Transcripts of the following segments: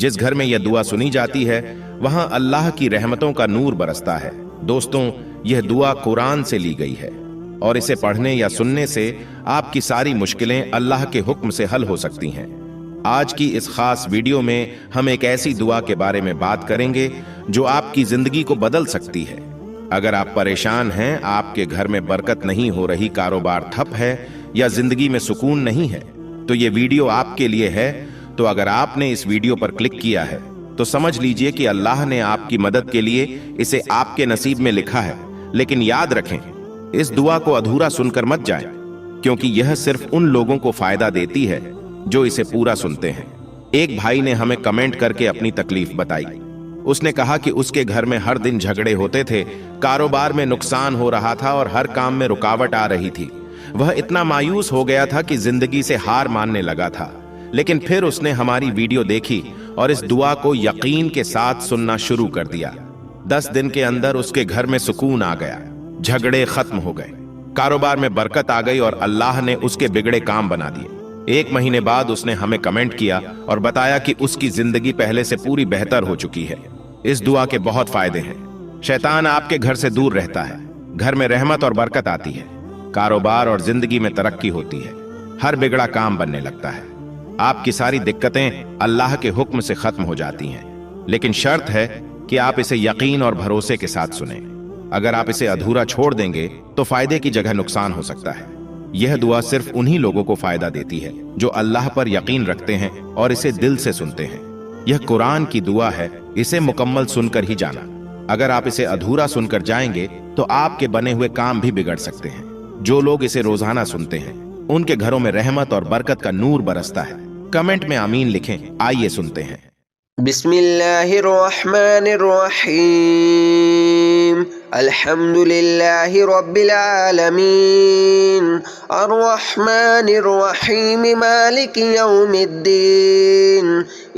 جس گھر میں یہ دعا سنی جاتی ہے وہاں اللہ کی رحمتوں کا نور برستا ہے۔ دوستوں، یہ دعا قرآن سے لی گئی ہے اور اسے پڑھنے یا سننے سے آپ کی ساری مشکلیں اللہ کے حکم سے حل ہو سکتی ہیں۔ آج کی اس خاص ویڈیو میں ہم ایک ایسی دعا کے بارے میں بات کریں گے جو آپ کی زندگی کو بدل سکتی ہے۔ اگر آپ پریشان ہیں، آپ کے گھر میں برکت نہیں ہو رہی، کاروبار ٹھپ ہے یا زندگی میں سکون نہیں ہے، تو یہ ویڈیو آپ کے لیے ہے۔ تو اگر آپ نے اس ویڈیو پر کلک کیا ہے تو سمجھ لیجئے کہ اللہ نے آپ کی مدد کے لیے اسے آپ کے نصیب میں لکھا ہے۔ لیکن یاد رکھیں، اس دعا کو ادھورا سن کر مت جائیں، کیونکہ یہ صرف ان لوگوں کو فائدہ دیتی ہے جو اسے پورا سنتے ہیں۔ ایک بھائی نے ہمیں کمنٹ کر کے اپنی تکلیف بتائی۔ اس نے کہا کہ اس کے گھر میں ہر دن جھگڑے ہوتے تھے، کاروبار میں نقصان ہو رہا تھا اور ہر کام میں رکاوٹ آ رہی تھی۔ وہ اتنا مایوس ہو گیا تھا کہ زندگی سے ہار ماننے لگا تھا۔ لیکن پھر اس نے ہماری ویڈیو دیکھی اور اس دعا کو یقین کے ساتھ سننا شروع کر دیا۔ 10 دن کے اندر اس کے گھر میں سکون آ گیا، جھگڑے ختم ہو گئے، کاروبار میں برکت آ گئی اور اللہ نے اس کے بگڑے کام بنا دیے۔ 1 مہینے بعد اس نے ہمیں کمنٹ کیا اور بتایا کہ اس کی زندگی پہلے سے پوری بہتر ہو چکی ہے۔ اس دعا کے بہت فائدے ہیں۔ شیطان آپ کے گھر سے دور رہتا ہے، گھر میں رحمت اور برکت آتی ہے، کاروبار اور زندگی میں ترقی ہوتی ہے، ہر بگڑا کام بننے لگتا ہے، آپ کی ساری دقتیں اللہ کے حکم سے ختم ہو جاتی ہیں۔ لیکن شرط ہے کہ آپ اسے یقین اور بھروسے کے ساتھ سنیں۔ اگر آپ اسے ادھورا چھوڑ دیں گے تو فائدے کی جگہ نقصان ہو سکتا ہے۔ یہ دعا صرف انہی لوگوں کو فائدہ دیتی ہے جو اللہ پر یقین رکھتے ہیں اور اسے دل سے سنتے ہیں۔ یہ قرآن کی دعا ہے، اسے مکمل سن کر ہی جانا۔ اگر آپ اسے ادھورا سن کر جائیں گے تو آپ کے بنے ہوئے کام بھی بگڑ سکتے ہیں۔ جو لوگ اسے روزانہ سنتے ہیں ان کے گھروں میں رحمت اور برکت کا نور برستا ہے۔ کمنٹ میں آمین لکھیں۔ آئیے سنتے ہیں۔ بسم اللہ الرحمن الرحیم، الحمد للہ رب العالمین، الرحمن الرحیم، مالک یوم الدین،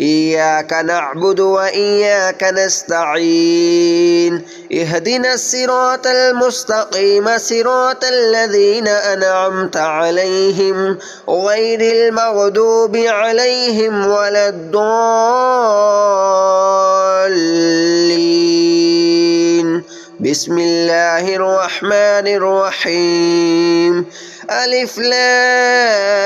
ایاک نعبد و ایاک نستعین، اہدنا الصراط المستقیم، صراط الذین انعمت علیہم، غیر المغضوب علیہم ولا الضالین۔ بسم اللہ الرحمن الرحیم، الف لام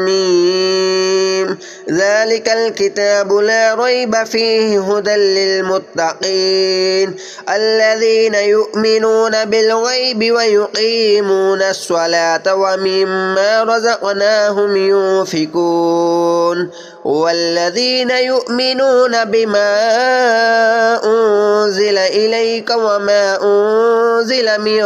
میم، ذلك الكتاب لا ريب فيه هدى للمتقين الذين يؤمنون بالغيب ويقيمون الصلاة ومما رزقناهم ينفقون والذين يؤمنون بما أنزل إليك وما أنزل من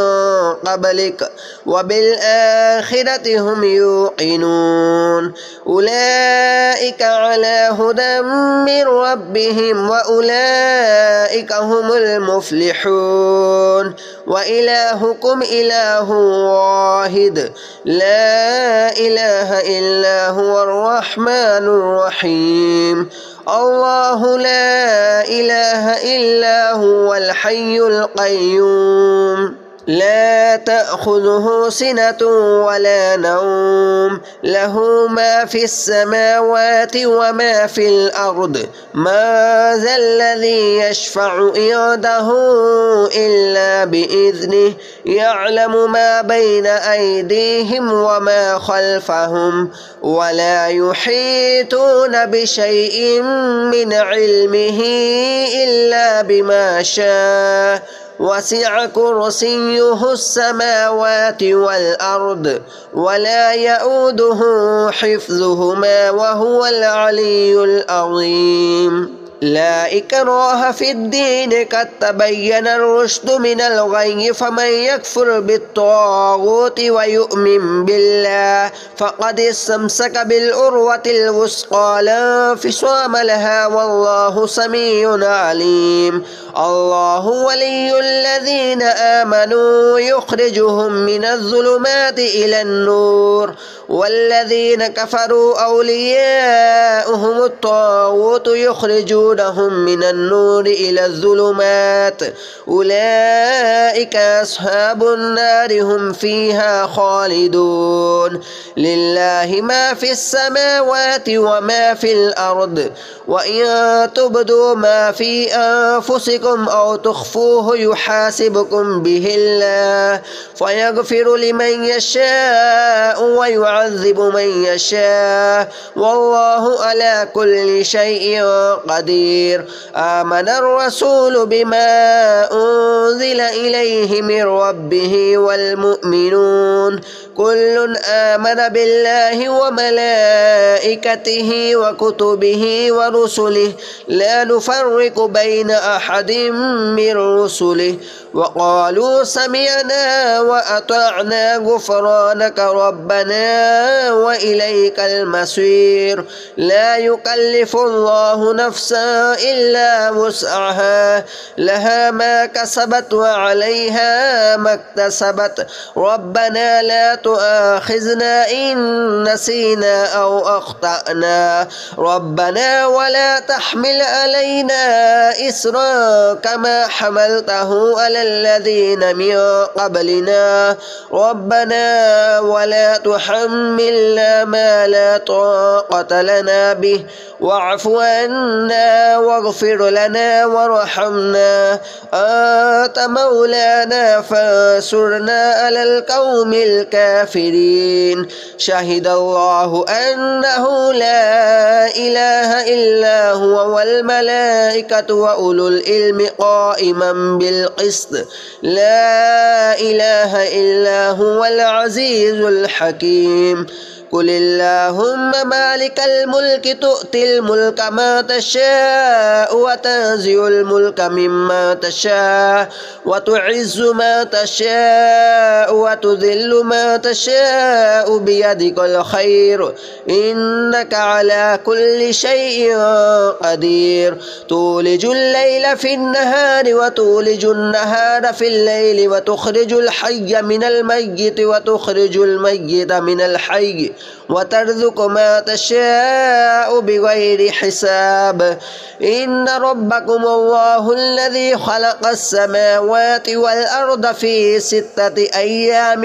قبلك وبالآخرة هم يوقنون أولئك على هدى من ربهم وأولئك هم المفلحون وإلهكم إله واحد لا إله إلا هو الرحمن الرحيم الله لا إله إلا هو الحي القيوم لا تأخذه سنة ولا نوم له ما في السماوات وما في الأرض ما ذا الذي يشفع عنده إلا بإذنه يعلم ما بين أيديهم وما خلفهم ولا يحيطون بشيء من علمه إلا بما شاء وسع كرسيه السماوات والأرض ولا يؤوده حفظهما وهو العلي العظيم لا إكراه في الدين قد تبين الرشد من الغي فمن يكفر بالطاغوت ويؤمن بالله فقد استمسك بالعروة الوثقى لا انفصام لها والله سميع عليم الله ولي الذين آمنوا يخرجهم من الظلمات إلى النور والذين كفروا أولياؤهم الطاغوت يخرجونهم من النور إلى الظلمات أولئك أصحاب النار هم فيها خالدون لله ما في السماوات وما في الأرض وإن تبدوا ما في أنفسكم أو تخفوه يحاسبكم به الله فيغفر لمن يشاء ويعذب من يشاء والله على كل شيء قدير آمن الرسول بما أنزل إليه من ربه والمؤمنون كل آمن بالله وملائكته وكتبه ورسله لا نفرق بين أحد من رسله وقالوا سمعنا وأطعنا غفرانك ربنا وإليك المصير لا يكلف الله نفسا إلا وسعها لها ما كسبت وعليها ما اكتسبت ربنا لا تؤاخذنا إن نسينا أو أخطأنا ربنا ولا تحمل علينا إصرا كما حملته على الذين من قبلنا ربنا ولا تحملنا ما لا طاقة لنا به واعف عنا واغفر لنا وارحمنا أنت مولانا فانصرنا على القوم الكافرين شهد الله أنه لا إله إلا هو والملائكة وأولو العلم قائما بالقسط لا إله إلا هو العزيز الحكيم قل اللهم مالك الملك تؤتي الملك ما تشاء وتنزع الملك مما تشاء وتعز ما تشاء وتذل ما تشاء بيدك الخير إنك على كل شيء قدير تولج الليل في النهار وتولج النهار في الليل وتخرج الحي من الميت وتخرج الميت من الحي وترزق ما تشاء بغير حساب إن ربكم الله الذي خلق السماوات والأرض في 6 أيام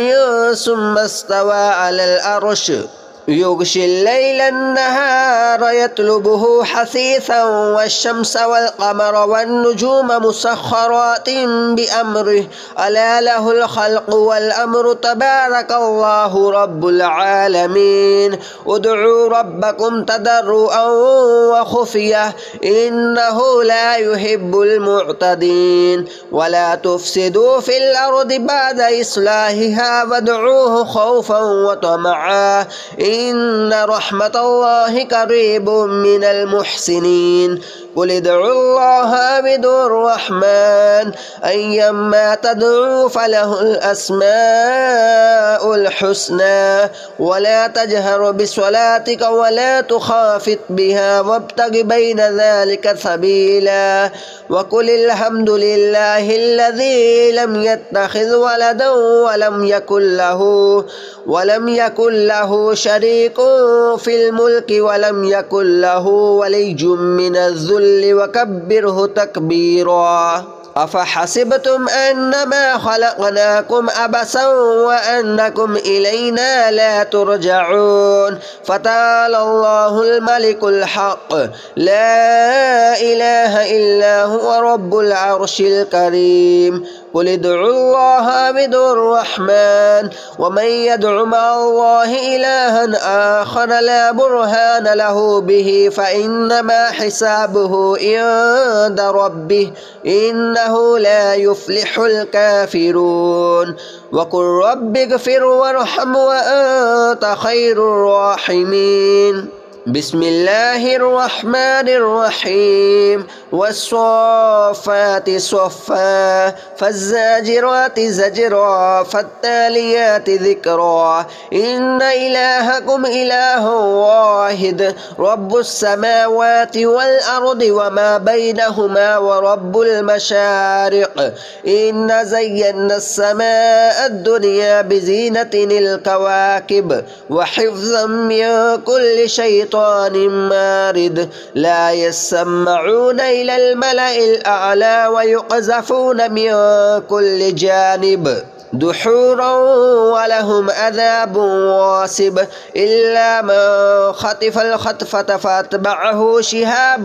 ثم استوى على العرش يغشي الليل النهار يطلبه حثيثا والشمس والقمر والنجوم مسخرات بأمره ألا له الخلق والأمر تبارك الله رب العالمين ادعوا ربكم تضرعا وخفية إنه لا يحب المعتدين ولا تفسدوا في الأرض بعد إصلاحها وادعوه خوفا وطمعا إن رحمة الله قريب من المحسنين قل ادعوا الله بدون الرحمن أيما تدعوا فله الأسماء الحسنى ولا تجهر بصلاتك ولا تخافت بها وابتغ بين ذلك سبيلا وقل الحمد لله الذي لم يتخذ ولدا ولم يكن له شريك في الملك ولم يكن له ولي من الذل وكبره تكبيرا أفحسبتم أنما خلقناكم عبثا وأنكم إلينا لا ترجعون فتعالى الله الملك الحق لا إله إلا هو رب العرش الكريم قل ادعوا الله بدون الرحمن ومن يدع مع الله إلها آخر لا برهان له به فإنما حسابه عند ربه إنه لا يفلح الكافرون وقل رب اغفر وارحم وأنت خير الراحمين بسم الله الرحمن الرحيم والصافات صفا فالزاجرات زجرا فالتاليات ذكرا إن إلهكم إله واحد رب السماوات والأرض وما بينهما ورب المشارق إن زينا السماء الدنيا بزينة الكواكب وحفظا من كل شيطان مارد لا يسمعون إلى الملأ الأعلى ويقذفون من كل جانب دحورا ولهم عذاب واصب إلا من خطف الخطفة فاتبعه شهاب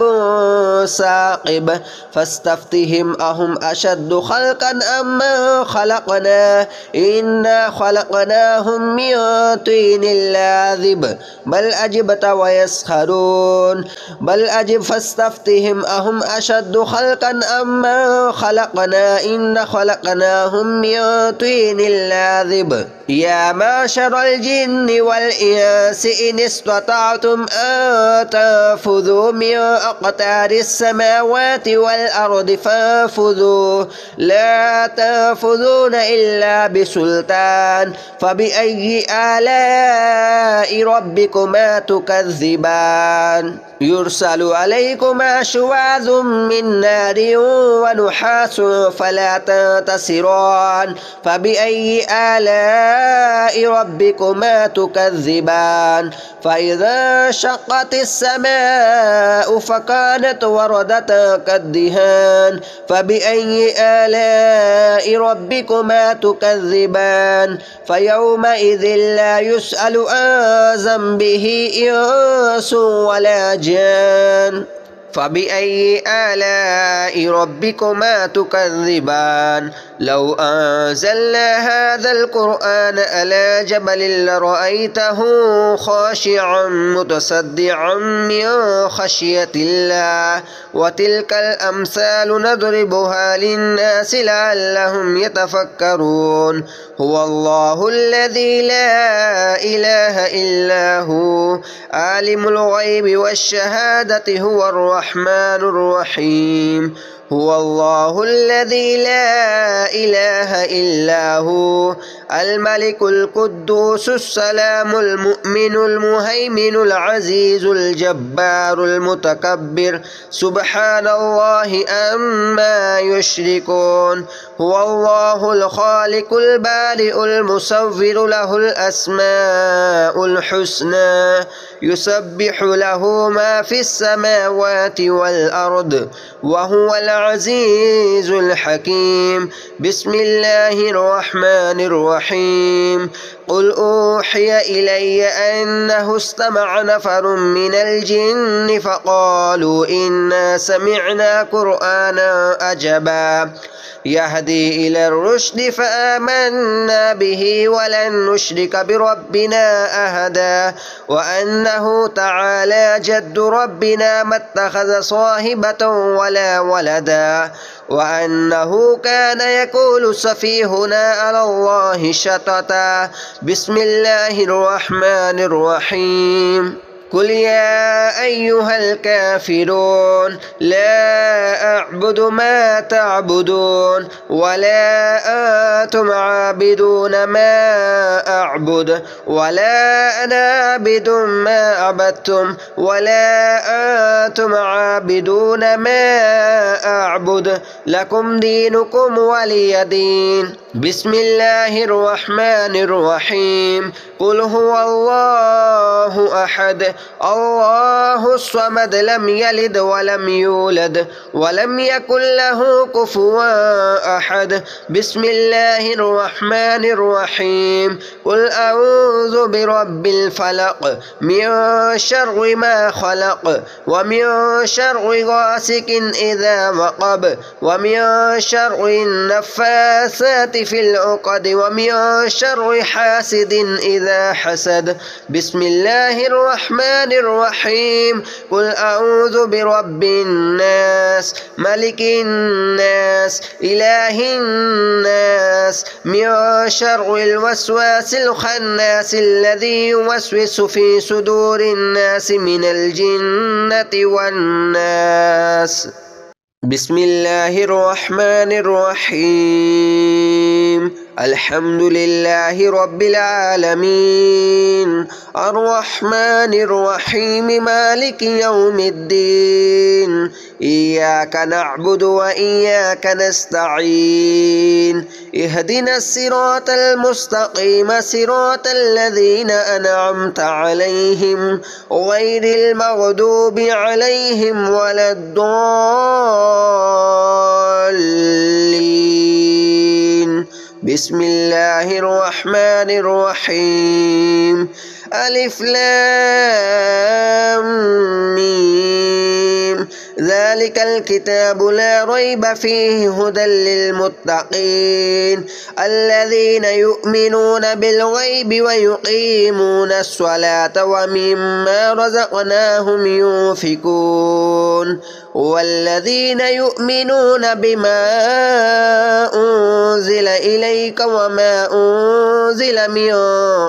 ثاقب فاستفتهم أهم أشد خلقا أم من خلقنا إنا خلقناهم من طين لاذب بل أجبت ويسخرون بل أجب فاستفتهم أهم أشد خلقا أم من خلقنا إنا خلقناهم من طين اللاذب يا معشر الجن والإنس إن استطعتم أن تنفذوا من أقطار السماوات والأرض فانفذوا لا تنفذون إلا بسلطان فبأي آلاء ربكما تكذبان يرسل عليكما شواظ من نار ونحاس فلا تنتصران فبأي آلاء ربكما تكذبان فإذا شقت السماء فكانت وردة كالدهان فبأي آلاء ربكما تكذبان فيومئذ لا يسأل عن ذنبه إنس ولا جان فبأي آلاء ربكما تكذبان لو أنزلنا هذا القرآن على جبل لرأيته خاشعا متصدعا من خشية الله وتلك الأمثال نضربها للناس لعلهم يتفكرون هو الله الذي لا إله إلا هو عالم الغيب والشهادة هو الرحمن الرحيم هو الله الذي لا إله إلا هو الملك القدوس السلام المؤمن المهيمن العزيز الجبار المتكبر سبحان الله عما يشركون هو الله الخالق البارئ المصور له الأسماء الحسنى يسبح له ما في السماوات والأرض وهو العزيز الحكيم بسم الله الرحمن الرحيم قل أوحي إلي أنه استمع نفر من الجن فقالوا إنا سمعنا قرآنا عجبا يهدي إلى الرشد فآمنا به ولن نشرك بربنا أحدا وأنه تعالى جد ربنا ما اتخذ صاحبة ولا ولدا وأنه كان يقول سفيهنا على الله شططا بسم الله الرحمن الرحيم قل يا أيها الكافرون لا أعبد ما تعبدون ولا أنتم عابدون ما أعبد ولا أنا عابد ما عبدتم ولا أنتم عابدون ما أعبد لكم دينكم ولي دين بسم الله الرحمن الرحيم قل هو الله أحد الله الصمد لم يلد ولم يولد ولم يكن له كفوا أحد بسم الله الرحمن الرحيم قل أعوذ برب الفلق من شر ما خلق ومن شر غاسق إذا وقب ومن شر النفاثات في العقد ومن شر حاسد إذا حسد. بسم الله الرحمن الرحيم. قل أعوذ برب الناس ملك الناس إله الناس من شر الوسواس الخناس الذي يوسوس في صدور الناس من الجنة والناس. بسم الله الرحمن الرحيم. الحمد لله رب العالمين الرحمن الرحيم مالك يوم الدين إياك نعبد وإياك نستعين اهدنا الصراط المستقيم صراط الذين أنعمت عليهم غير المغضوب عليهم ولا الضالين. بسم الله الرحمن الرحيم. ألف لام ميم. ذلك الكتاب لا ريب فيه هدى للمتقين الذين يؤمنون بالغيب ويقيمون الصلاة ومما رزقناهم ينفقون والذين يؤمنون بما أنزل إليك وما أنزل من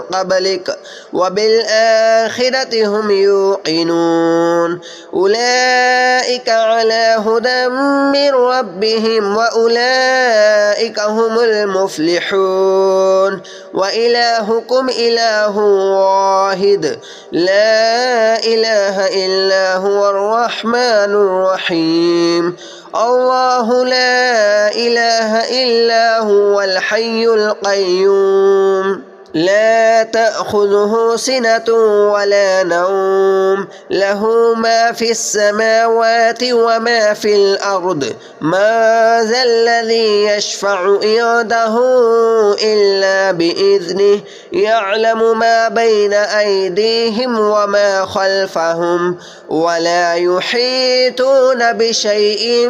قبلك وبالآخرة هم يوقنون أولئك على هدى من ربهم وأولئك هم المفلحون. وإلهكم إله واحد لا إله إلا هو الرحمن الرحيم. الله لا إله إلا هو الحي القيوم لا تأخذه سنة ولا نوم له ما في السماوات وما في الأرض ما ذا الذي يشفع عنده إلا بإذنه يعلم ما بين أيديهم وما خلفهم ولا يحيطون بشيء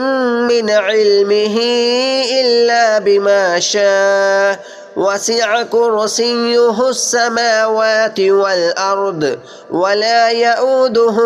من علمه إلا بما شاء وسع كرسيه السماوات والأرض ولا يؤوده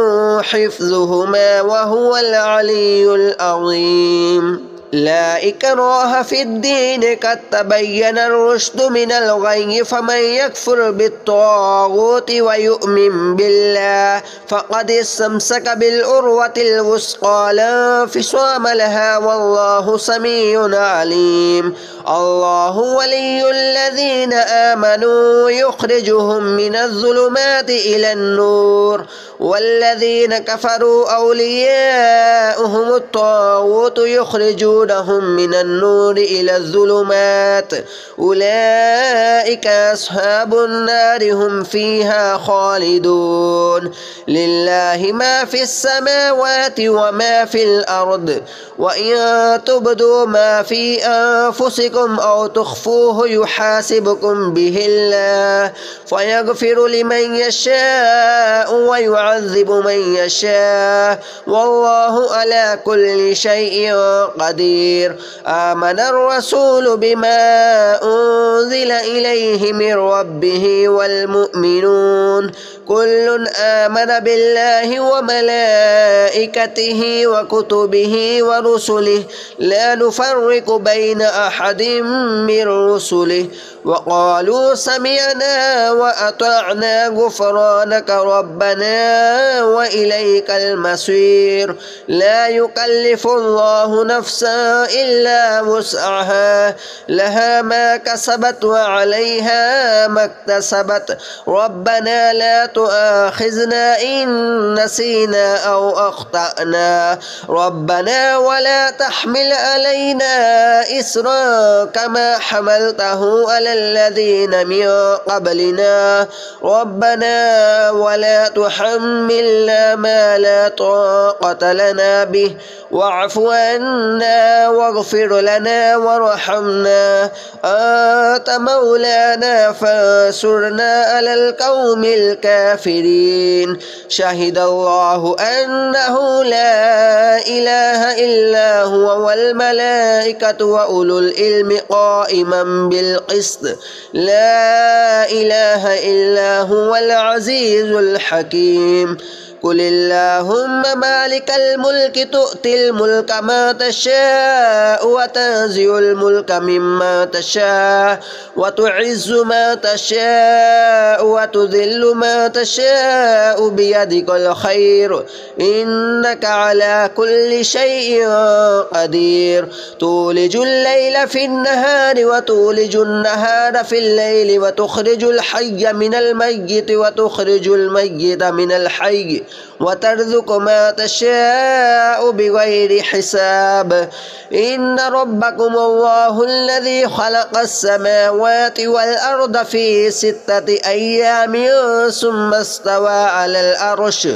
حفظهما وهو العلي العظيم. لا إكراه في الدين قد تبين الرشد من الغي فمن يكفر بالطاغوت ويؤمن بالله فقد استمسك بالعروة الوثقى لا انفصام لها والله سميع عليم. الله ولي الذين آمنوا يخرجهم من الظلمات إلى النور والذين كفروا أولياؤهم الطاغوت يخرجونهم من النور إلى الظلمات أولئك أصحاب النار هم فيها خالدون. لله ما في السماوات وما في الأرض وإن تبدوا ما في أنفسكم أو تخفوه يحاسبكم به الله فيغفر لمن يشاء ويعذب من يشاء والله على كل شيء قدير. آمن الرسول بما أنزل إليه من ربه والمؤمنون كل آمن بالله وملائكته وكتبه ورسله لا نفرق بين أحد من رسله وقالوا سمعنا وأطعنا غفرانك ربنا وإليك المصير. لا يكلف الله نفسا إلا وسعها لها ما كسبت وعليها ما اكتسبت ربنا لا تؤاخذنا إن نسينا أو أخطأنا ربنا ولا تحمل علينا إسرا كما حملته على الذين من قبلنا ربنا ولا تحملنا ما لا طاقة لنا به واعف عنا واغفر لنا وارحمنا أنت مولانا فانصرنا على القوم الكافرين شهد الله أنه لا إله إلا هو والملائكة وأولو العلم قائما بالقسط لا إله إلا هو العزيز الحكيم قل اللهم مالك الملك تؤتي الملك ما تشاء وتنزع الملك مما تشاء وتعز ما تشاء وتذل ما تشاء بيدك الخير إنك على كل شيء قدير تولج الليل في النهار وتولج النهار في الليل وتخرج الحي من الميت وتخرج الميت من الحي وترزق ما تشاء بغير حساب إن ربكم الله الذي خلق السماوات والأرض في 6 أيام ثم استوى على العرش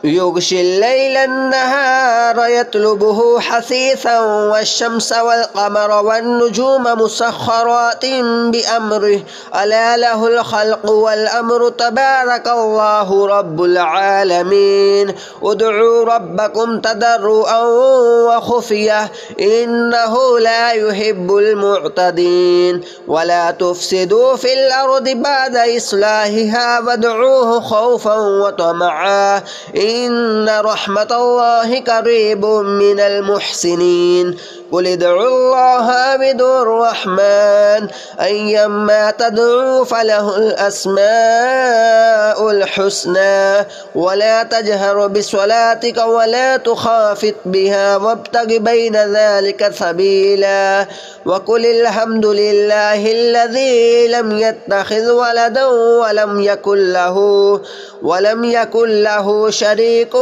يغشي الليل النهار يطلبه حثيثا والشمس والقمر والنجوم مسخرات بأمره ألا له الخلق والأمر تبارك الله رب العالمين ادعوا ربكم تضرعا وخفية إنه لا يحب المعتدين ولا تفسدوا في الأرض بعد إصلاحها وادعوه خوفا وطمعا إن رحمة الله قريب من المحسنين قل ادعوا الله بدون الرحمن أيما تدعوا فله الأسماء الحسنى ولا تجهر بصلاتك ولا تخافت بها وابتغ بين ذلك سبيلا وقل الحمد لله الذي لم يتخذ ولدا ولم يكن له شريك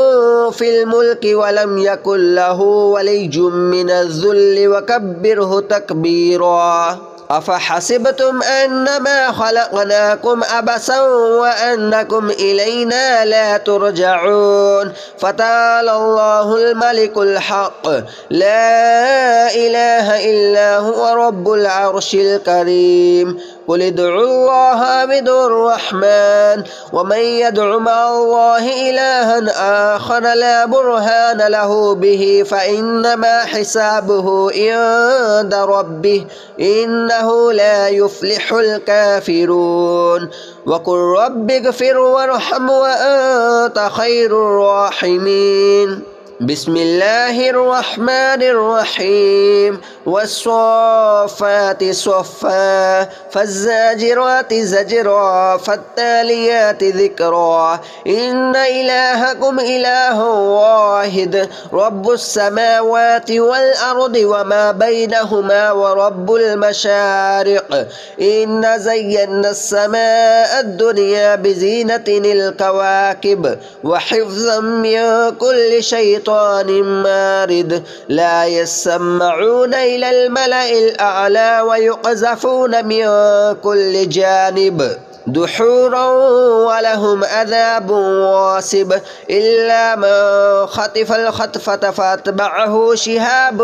في الملك ولم يكن له ولي من الذل وكبره تكبيرا أفحسبتم أنما خلقناكم عبثا وأنكم إلينا لا ترجعون فتعالى الله الملك الحق لا إله إلا هو رب العرش الكريم قل ادعوا الله بدون الرحمن ومن يدع مع الله إلها آخر لا برهان له به فإنما حسابه عند ربه إنه لا يفلح الكافرون وقل رب اغفر وارحم وأنت خير الراحمين بسم الله الرحمن الرحيم والصافات صفا فالزاجرات زجرا فالتاليات ذكرا إن إلهكم إله واحد رب السماوات والأرض وما بينهما ورب المشارق إن زينا السماء الدنيا بزينة الكواكب وحفظا من كل شيطان مارد لا يسمعون إلى الملأ الأعلى ويقذفون من كل جانب دحورا ولهم عذاب واصب إلا من خطف الخطفة فاتبعه شهاب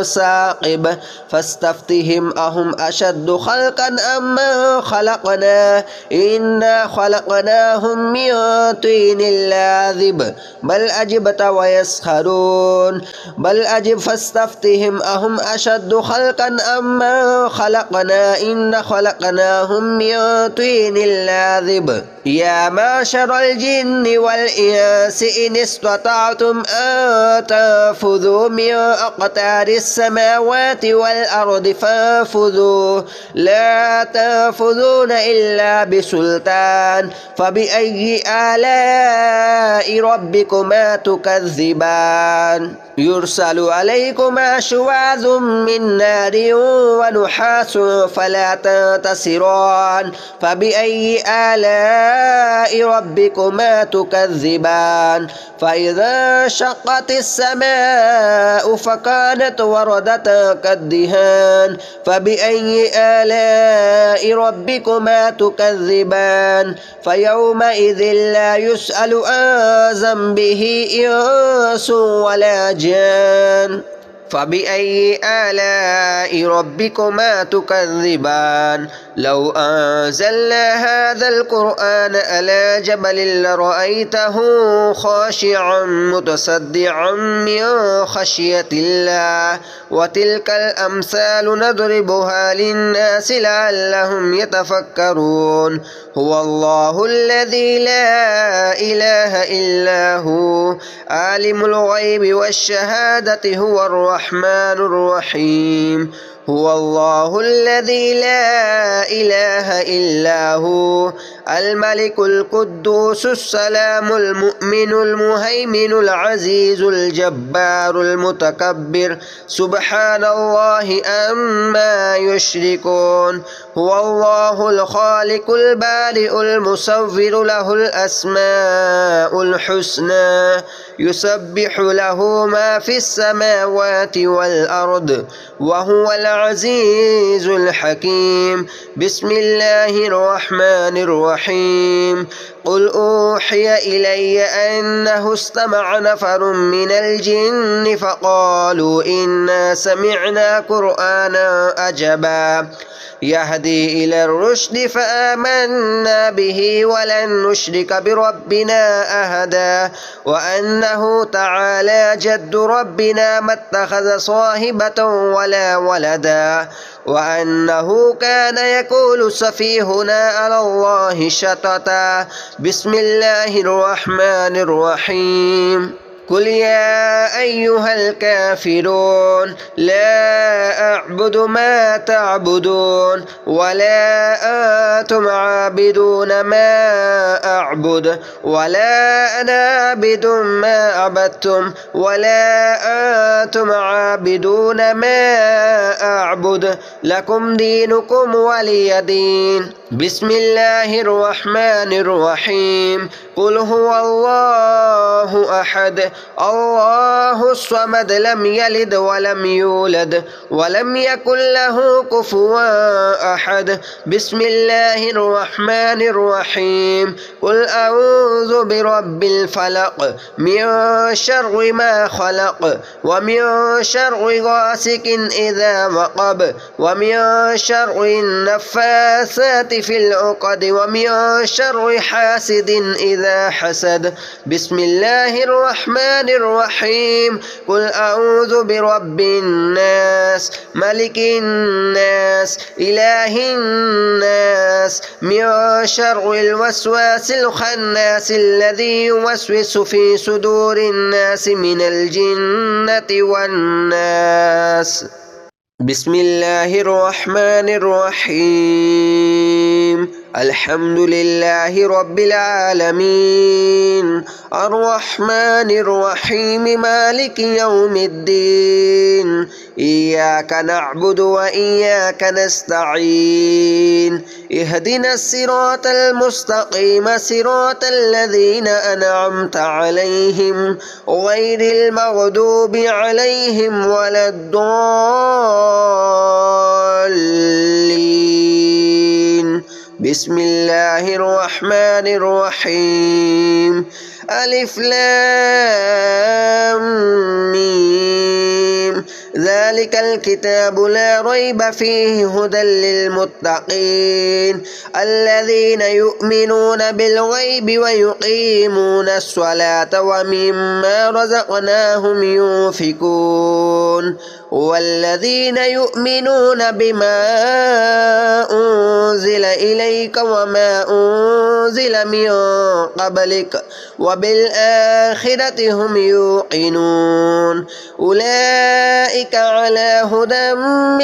ثاقب فاستفتهم أهم أشد خلقا أم من خلقنا إنا خلقناهم من طين لاذب بل أجبت ويسخرون بل أجب فاستفتهم أهم أشد خلقا أم من خلقنا إنا خلقناهم من طين اللاذب يا معشر الجن والإنس إن استطعتم أن تنفذوا من أقطار السماوات والأرض فانفذوا لا تنفذون إلا بسلطان فبأي آلاء ربكما تكذبان يرسل عليكما شواظ من نار ونحاس فلا تنتصران فبأي آلاء ربكما تكذبان فإذا انشقت السماء فكانت وردة كالدهان فبأي آلاء ربكما تكذبان فيومئذ لا يسأل عن ذنبه إنس ولا جان فبأي آلاء ربكما تكذبان لو أنزلنا هذا القرآن على جبل لرأيته خاشعا متصدعا من خشية الله وتلك الأمثال نضربها للناس لعلهم يتفكرون هو الله الذي لا إله إلا هو عالم الغيب والشهادة هو الرحمن الرحيم هو الله الذي لا إله إلا هو الملك القدوس السلام المؤمن المهيمن العزيز الجبار المتكبر سبحان الله عما يشركون هو الله الخالق البارئ المصور له الأسماء الحسنى يسبح له ما في السماوات والأرض وهو العزيز الحكيم بسم الله الرحمن الرحيم قل أوحي إلي أنه استمع نفر من الجن فقالوا إنا سمعنا قرآنا عجبا يهدي إلى الرشد فآمنا به ولن نشرك بربنا أحدا وأنه تعالى جد ربنا ما اتخذ صاحبة ولا ولدا وأنه كان يقول سفيهنا على الله شططا بسم الله الرحمن الرحيم قل يا أيها الكافرون لا أعبد ما تعبدون ولا أنتم عابدون ما أعبد ولا أنا عابد ما عبدتم ولا أنتم عابدون ما أعبد لكم دينكم ولي دين بسم الله الرحمن الرحيم قل هو الله أحد الله الصمد لم يلد ولم يولد ولم يكن له كفوا أحد بسم الله الرحمن الرحيم قل أعوذ برب الفلق من شر ما خلق ومن شر غاسق إذا وقب ومن شر النفاثات في العقد ومن شر حاسد إذا حسد بسم الله الرحمن الرحيم قل أعوذ برب الناس ملك الناس إله الناس من شر الوسواس الخناس الذي يوسوس في صدور الناس من الجنة والناس بسم الله الرحمن الرحيم الحمد لله رب العالمين الرحمن الرحيم مالك يوم الدين إياك نعبد وإياك نستعين اهدنا الصراط المستقيم صراط الذين أنعمت عليهم غير المغضوب عليهم ولا الضالين بسم الله الرحمن الرحيم ألف لام ميم ذلك الكتاب لا ريب فيه هدى للمتقين الذين يؤمنون بالغيب ويقيمون الصلاة ومما رزقناهم ينفقون والذين يؤمنون بما أنزل إليك وما أنزل من قبلك وبالآخرة هم يوقنون أولئك على على هدى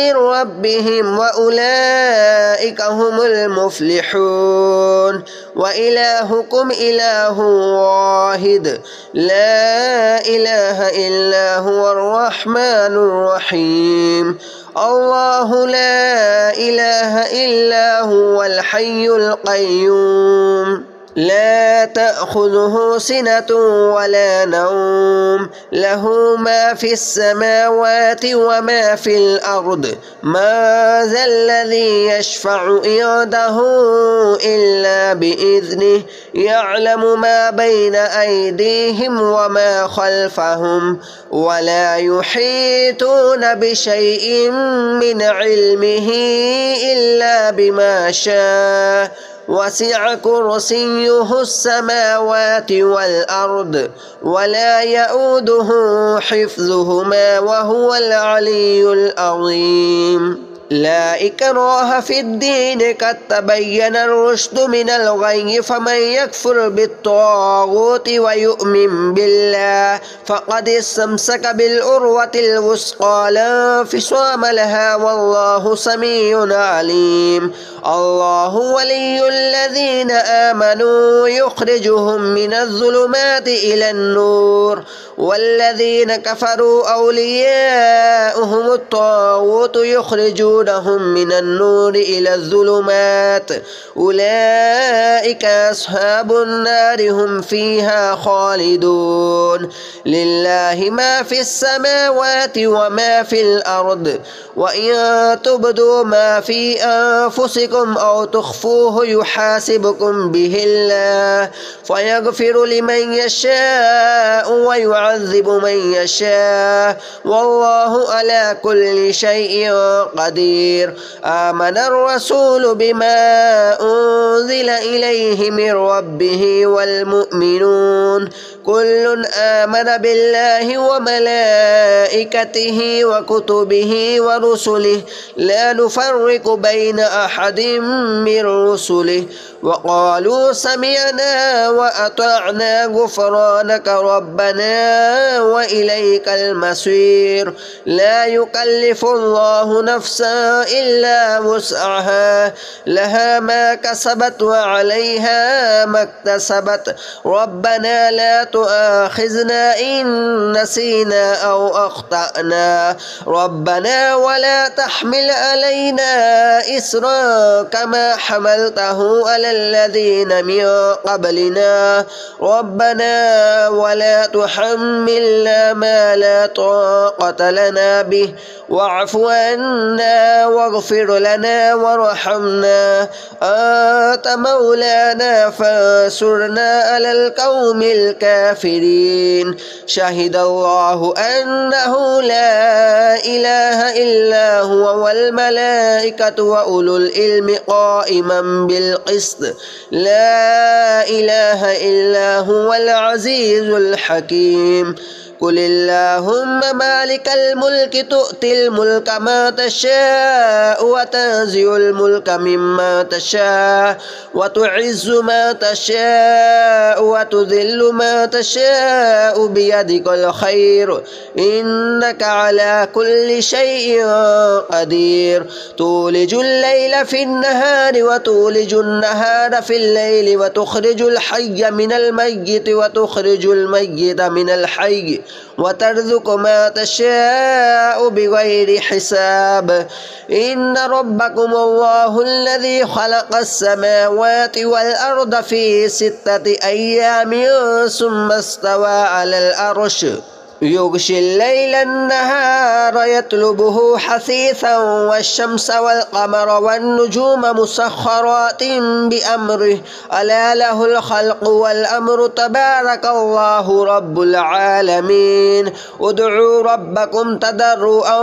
من ربهم وأولئك هم المفلحون وإلهكم إله واحد لا إله إلا هو الرحمن الرحيم الله لا إله إلا هو الحي القيوم لا تأخذه سنة ولا نوم له ما في السماوات وما في الأرض ما ذا الذي يشفع عنده إلا بإذنه يعلم ما بين أيديهم وما خلفهم ولا يحيطون بشيء من علمه إلا بما شاء وسع كرسيه السماوات والأرض ولا يؤوده حفظهما وهو العلي العظيم لا إكراه في الدين قد تبين الرشد من الغي فمن يكفر بالطاغوت ويؤمن بالله فقد استمسك بالعروة الوثقى لا انفصام لها والله سميع عليم الله ولي الذين آمنوا يخرجهم من الظلمات إلى النور والذين كفروا أولياؤهم الطاغوت يخرجونهم من النور إلى الظلمات أولئك أصحاب النار هم فيها خالدون لله ما في السماوات وما في الأرض وإن تبدوا ما في أنفسكم أو تخفوه يحاسبكم به الله فيغفر لمن يشاء ويعذب من يشاء والله على كل شيء قدير آمن الرسول بما أنزل إليه من ربه والمؤمنون كل آمن بالله وملائكته وكتبه ورسله لا نفرق بين أحد من رسله وقالوا سمعنا وأطعنا غفرانك ربنا وإليك المصير لا يكلف الله نفسا إلا وسعها لها ما كسبت وعليها ما اكتسبت ربنا لا تؤاخذنا إن نسينا أو أخطأنا ربنا ولا تحمل علينا إصرا كما حملته على الذين من قبلنا ربنا ولا تحملنا ما لا طاقة لنا به واعف عنا واغفر لنا وارحمنا أنت مولانا فانصرنا على القوم الكافرين شهد الله أنه لا إله إلا هو والملائكة وأولو العلم قائما بالقسط لا إله إلا هو العزيز الحكيم قل اللهم مالك الملك تؤتي الملك ما تشاء وتنزع الملك مما تشاء وتعز ما تشاء وتذل ما تشاء بيدك الخير إنك على كل شيء قدير تولج الليل في النهار وتولج النهار في الليل وتخرج الحي من الميت وتخرج الميت من الحي وترزق ما تشاء بغير حساب إن ربكم الله الذي خلق السماوات والأرض في 6 أيام ثم استوى على العرش يغشي الليل النهار يطلبه حثيثا والشمس والقمر والنجوم مسخرات بأمره ألا له الخلق والأمر تبارك الله رب العالمين ادعوا ربكم تضرعا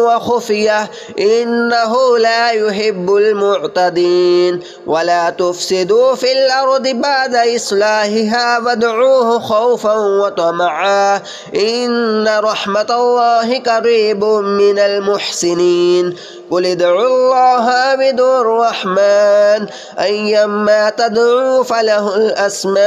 وخفية إنه لا يحب المعتدين ولا تفسدوا في الأرض بعد إصلاحها وادعوه خوفا وطمعا إن رحمة الله قريب من المحسنين قل ادعوا الله أو ادعوا الرحمن أيما تدعوا فله الأسماء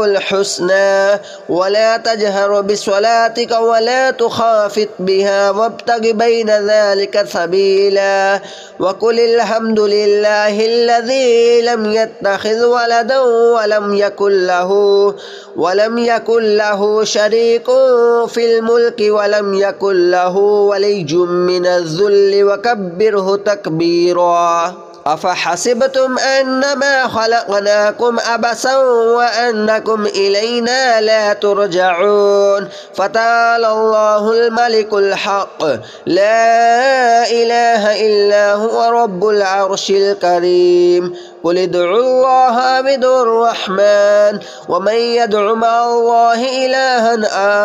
الحسنى ولا تجهر بصلاتك ولا تخافت بها وابتغ بين ذلك سبيلا وقل الحمد لله الذي لم يتخذ ولدا ولم يكن له شريك في الملك ولم يكن له ولي من الذل وكبره تكبيرا أفحسبتم أنما خلقناكم عبثا وأنكم إلينا لا ترجعون فتعالى الله الملك الحق لا إله إلا هو رب العرش الكريم قل ادعوا الله أو ادعوا الرحمن ومن يدع مع الله إلها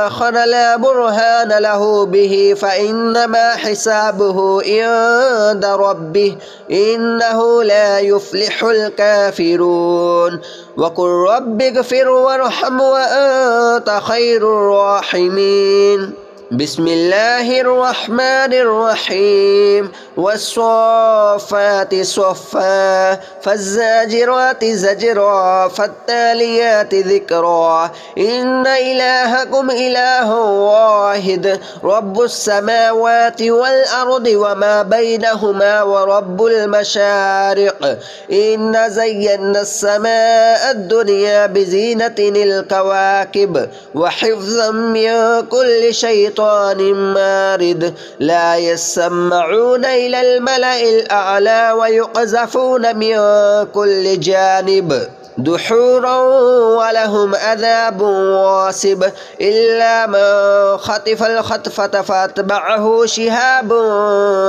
آخر لا برهان له به فإنما حسابه عند ربه إنه لا يفلح الكافرون وقل رب اغفر وارحم وأنت خير الراحمين بسم الله الرحمن الرحيم والصافات صفا فالزاجرات زجرا فالتاليات ذكرا إن إلهكم إله واحد رب السماوات والأرض وما بينهما ورب المشارق إن زينا السماء الدنيا بزينة الكواكب وحفظا من كل شيطان مارد لا يسمعون إلى الملأ الأعلى ويقذفون من كل جانب دحورا ولهم عذاب واصب إلا من خطف الخطفة فاتبعه شهاب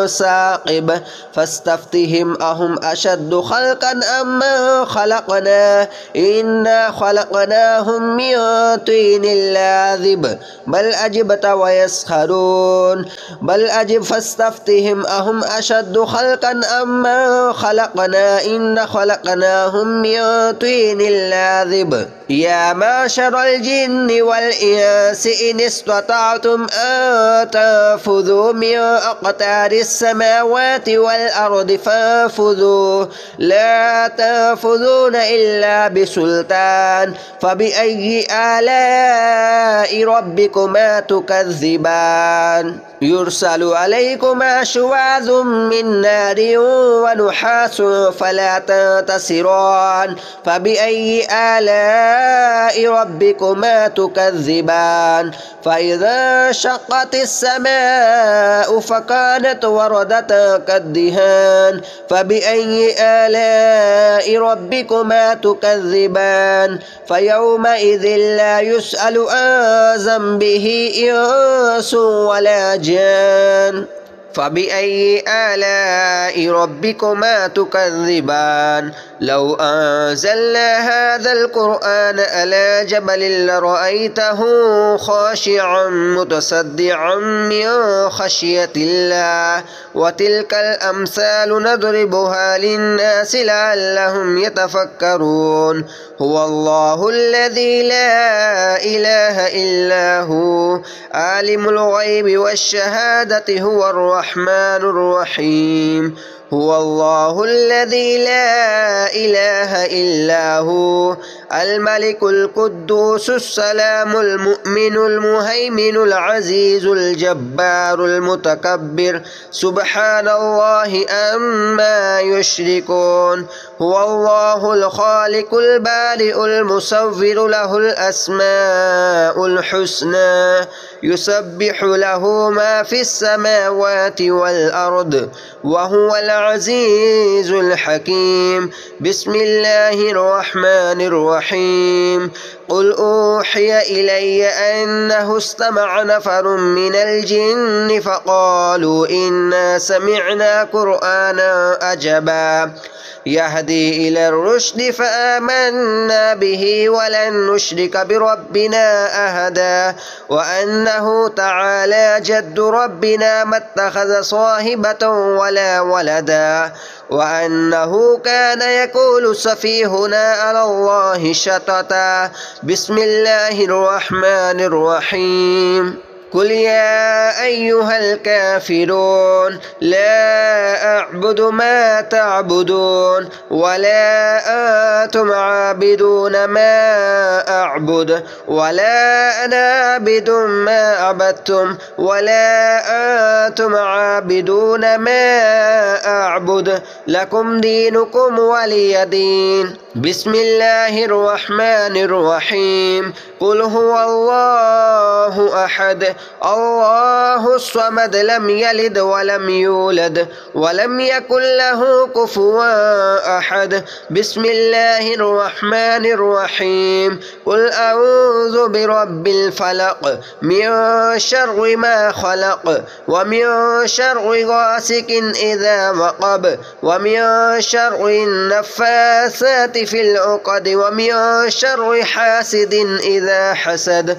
ثاقب فاستفتهم أهم أشد خلقا أم من خلقنا إنا خلقناهم من طين لاذب بل أجبت ويسخرون بل أجب فاستفتهم أهم أشد خلقا أم من خلقنا إنا خلقناهم من طين اللاذب يا معشر الجن والإنس إن استطعتم أن تنفذوا من أقطار السماوات والأرض فانفذوا لا تنفذون إلا بسلطان فبأي آلاء ربكما تكذبان يرسل عليكما شواظ من نار ونحاس فلا تنتصران فبأي آلاء ربكما تكذبان فإذا شقت السماء فكانت وردة كالدهان فبأي آلاء ربكما تكذبان فيومئذ لا يسأل عن ذنبه إنس ولا جان فبأي آلاء ربكما تكذبان لو أنزلنا هذا القرآن على جبل لرأيته خاشعا متصدعا من خشية الله وتلك الأمثال نضربها للناس لعلهم يتفكرون هو الله الذي لا إله إلا هو عالم الغيب والشهادة هو الرحمن الرحيم هو الله الذي لا إله إلا هو الملك القدوس السلام المؤمن المهيمن العزيز الجبار المتكبر سبحان الله عما يشركون هو الله الخالق البارئ المصور له الأسماء الحسنى يسبح له ما في السماوات والأرض وهو العزيز الحكيم بسم الله الرحمن الرحيم قل أوحي إلي أنه استمع نفر من الجن فقالوا إنا سمعنا قرآنا عجبا يهدي إلى الرشد فآمنا به ولن نشرك بربنا أحدا وأنه تعالى جد ربنا ما اتخذ صاحبة ولا ولدا وأنه كان يقول سفيهنا على الله شططا بسم الله الرحمن الرحيم قل يا أيها الكافرون لا أعبد ما تعبدون ولا أنتم عابدون ما أعبد ولا أنا عابد ما عبدتم ولا أنتم عابدون ما أعبد لكم دينكم ولي دين. بسم الله الرحمن الرحيم. قل هو الله أحد الله الصمد لم يلد ولم يولد ولم يكن له كفوا أحد. بسم الله الرحمن الرحيم. قل أعوذ برب الفلق من شر ما خلق ومن شر غاسق إذا وقب ومن شر النفاثات في العقد ومن شر حاسد إذا حسد.